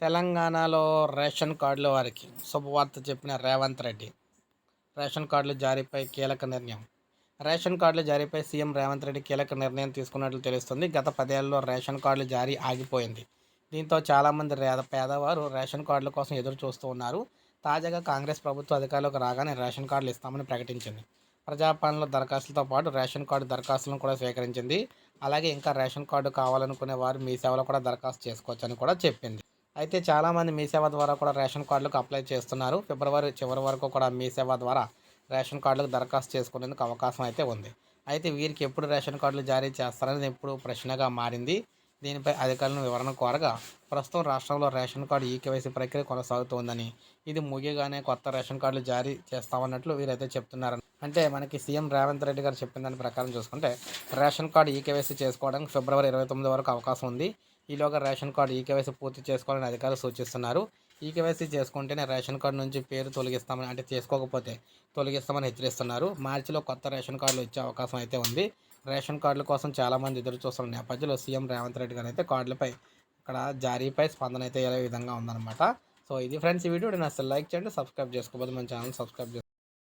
తెలంగాణలో రేషన్ కార్డుల వారికి శుభవార్త చెప్పిన రేవంత్ రెడ్డి. రేషన్ కార్డుల జారీపై కీలక నిర్ణయం. రేషన్ కార్డుల జారీపై సీఎం రేవంత్ రెడ్డి కీలక నిర్ణయం తీసుకున్నట్లు తెలుస్తుంది. గత 10 ఏళ్లలో రేషన్ కార్డుల జారీ ఆగిపోయింది. దీంతో చాలామంది పేదవారు రేషన్ కార్డుల కోసం ఎదురు చూస్తూ ఉన్నారు. తాజాగా కాంగ్రెస్ ప్రభుత్వం అధికారంలోకి రాగానే రేషన్ కార్డులు ఇస్తామని ప్రకటించింది. ప్రజాపాలనలో దరఖాస్తులతో పాటు రేషన్ కార్డు దరఖాస్తులను కూడా స్వీకరించింది. అలాగే ఇంకా రేషన్ కార్డు కావాలనుకునే వారు మీ సేవలో కూడా దరఖాస్తు చేసుకోవచ్చని కూడా చెప్పింది. అయితే చాలామంది మీ సేవ ద్వారా కూడా రేషన్ కార్డులకు అప్లై చేస్తున్నారు. ఫిబ్రవరి చివరి వరకు కూడా మీ సేవ ద్వారా రేషన్ కార్డులకు దరఖాస్తు చేసుకునేందుకు అవకాశం అయితే ఉంది. అయితే వీరికి ఎప్పుడు రేషన్ కార్డులు జారీ చేస్తారనేది ఇప్పుడు ప్రశ్నగా మారింది. దీనిపై అధికారులను వివరణ కోరగా ప్రస్తుతం రాష్ట్రంలో రేషన్ కార్డు ఈకేవైసీ ప్రక్రియ కొనసాగుతోందని, ఇది ముగియగానే కొత్త రేషన్ కార్డులు జారీ చేస్తామన్నట్లు వీరైతే చెప్తున్నారు. అంటే మనకి సీఎం రేవంత్ రెడ్డి గారు చెప్పిన దాని ప్రకారం చూసుకుంటే రేషన్ కార్డు ఈకేవైసీ చేసుకోవడానికి ఫిబ్రవరి 29 వరకు అవకాశం ఉంది. ఈలోగా రేషన్ కార్డు ఈకేవైసీ పూర్తి చేసుకోవాలని అధికారులు సూచిస్తున్నారు. ఈకేవైసీ చేసుకుంటేనే రేషన్ కార్డు నుంచి పేరు తొలగిస్తామని, అంటే చేసుకోకపోతే తొలగిస్తామని హెచ్చరిస్తున్నారు. మార్చిలో కొత్త రేషన్ కార్డులు ఇచ్చే అవకాశం అయితే ఉంది. రేషన్ కార్డుల కోసం చాలామంది ఎదురు చూస్తున్న నేపథ్యంలో సీఎం రేవంత్ రెడ్డి గారు అయితే కార్డులపై ఇక్కడ జారీపై స్పందన అయితే ఏ విధంగా ఉందన్నమాట. సో ఇది ఫ్రెండ్స్, ఈ వీడియో నచ్చితే లైక్ చేయండి, సబ్స్క్రైబ్ చేసుకోకపోతే మన ఛానల్ సబ్స్క్రైబ్ చేసుకోండి.